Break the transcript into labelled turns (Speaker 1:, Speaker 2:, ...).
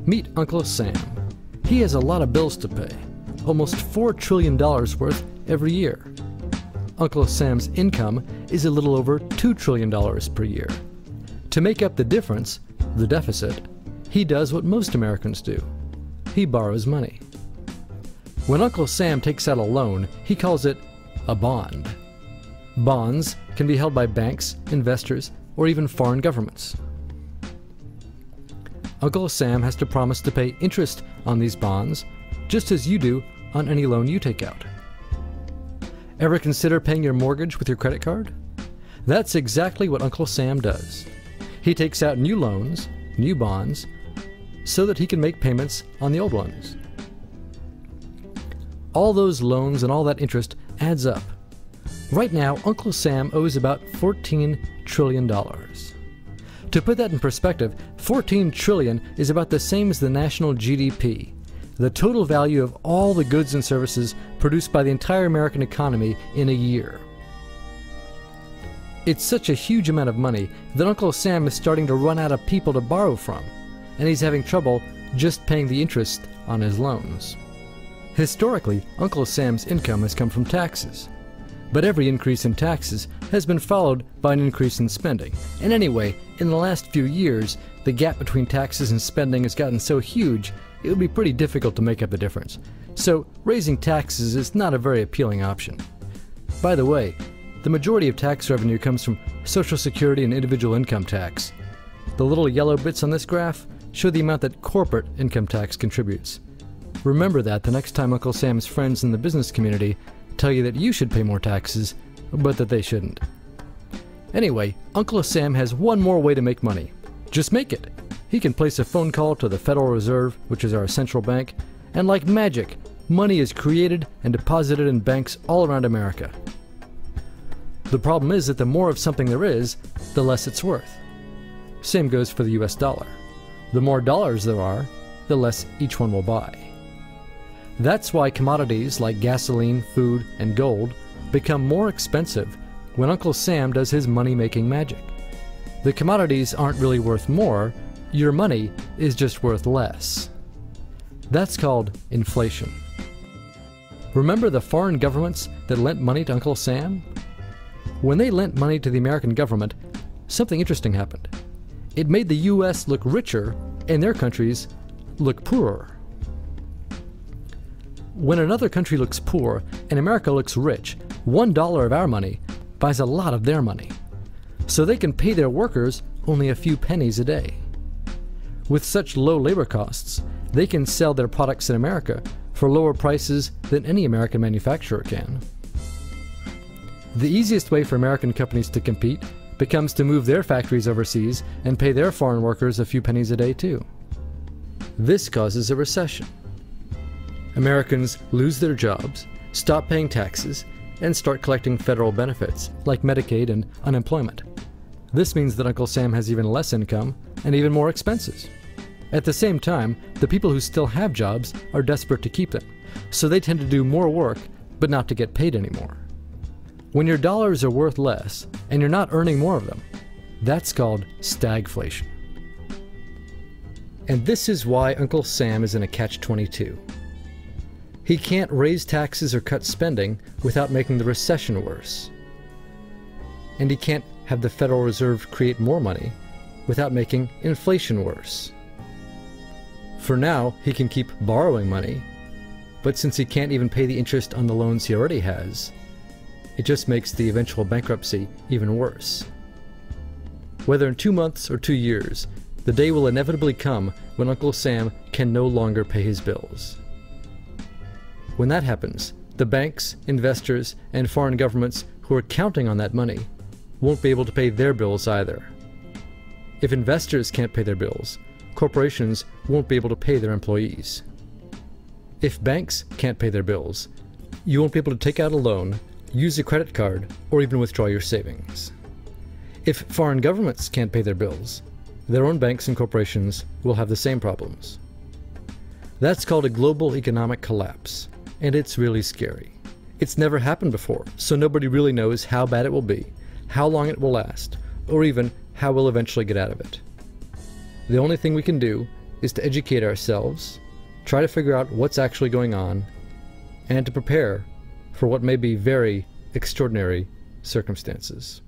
Speaker 1: Meet Uncle Sam. He has a lot of bills to pay, almost $4 trillion worth every year. Uncle Sam's income is a little over $2 trillion per year. To make up the difference, the deficit, he does what most Americans do. He borrows money. When Uncle Sam takes out a loan, he calls it a bond. Bonds can be held by banks, investors, or even foreign governments. Uncle Sam has to promise to pay interest on these bonds, just as you do on any loan you take out. Ever consider paying your mortgage with your credit card? That's exactly what Uncle Sam does. He takes out new loans, new bonds, so that he can make payments on the old ones. All those loans and all that interest adds up. Right now, Uncle Sam owes about $14 trillion. To put that in perspective, 14 trillion is about the same as the national GDP, the total value of all the goods and services produced by the entire American economy in a year. It's such a huge amount of money that Uncle Sam is starting to run out of people to borrow from, and he's having trouble just paying the interest on his loans. Historically, Uncle Sam's income has come from taxes. But every increase in taxes has been followed by an increase in spending. And anyway, in the last few years, the gap between taxes and spending has gotten so huge, it would be pretty difficult to make up the difference. So raising taxes is not a very appealing option. By the way, the majority of tax revenue comes from Social Security and individual income tax. The little yellow bits on this graph show the amount that corporate income tax contributes. Remember that the next time Uncle Sam's friends in the business community tell you that you should pay more taxes, but that they shouldn't. Anyway, Uncle Sam has one more way to make money. Just make it. He can place a phone call to the Federal Reserve, which is our central bank, and like magic, money is created and deposited in banks all around America. The problem is that the more of something there is, the less it's worth. Same goes for the US dollar. The more dollars there are, the less each one will buy. That's why commodities like gasoline, food, and gold become more expensive when Uncle Sam does his money-making magic. The commodities aren't really worth more, your money is just worth less. That's called inflation. Remember the foreign governments that lent money to Uncle Sam? When they lent money to the American government, something interesting happened. It made the US look richer and their countries look poorer. When another country looks poor and America looks rich, $1 of our money buys a lot of their money. So they can pay their workers only a few pennies a day. With such low labor costs, they can sell their products in America for lower prices than any American manufacturer can. The easiest way for American companies to compete becomes to move their factories overseas and pay their foreign workers a few pennies a day too. This causes a recession. Americans lose their jobs, stop paying taxes, and start collecting federal benefits like Medicaid and unemployment. This means that Uncle Sam has even less income and even more expenses. At the same time, the people who still have jobs are desperate to keep them, so they tend to do more work but not to get paid anymore. When your dollars are worth less and you're not earning more of them, that's called stagflation. And this is why Uncle Sam is in a catch-22. He can't raise taxes or cut spending without making the recession worse. And he can't have the Federal Reserve create more money without making inflation worse. For now, he can keep borrowing money, but since he can't even pay the interest on the loans he already has, it just makes the eventual bankruptcy even worse. Whether in 2 months or 2 years, the day will inevitably come when Uncle Sam can no longer pay his bills. When that happens, the banks, investors, and foreign governments who are counting on that money won't be able to pay their bills either. If investors can't pay their bills, corporations won't be able to pay their employees. If banks can't pay their bills, you won't be able to take out a loan, use a credit card, or even withdraw your savings. If foreign governments can't pay their bills, their own banks and corporations will have the same problems. That's called a global economic collapse, and it's really scary. It's never happened before, so nobody really knows how bad it will be, how long it will last, or even how we'll eventually get out of it. The only thing we can do is to educate ourselves, try to figure out what's actually going on, and to prepare for what may be very extraordinary circumstances.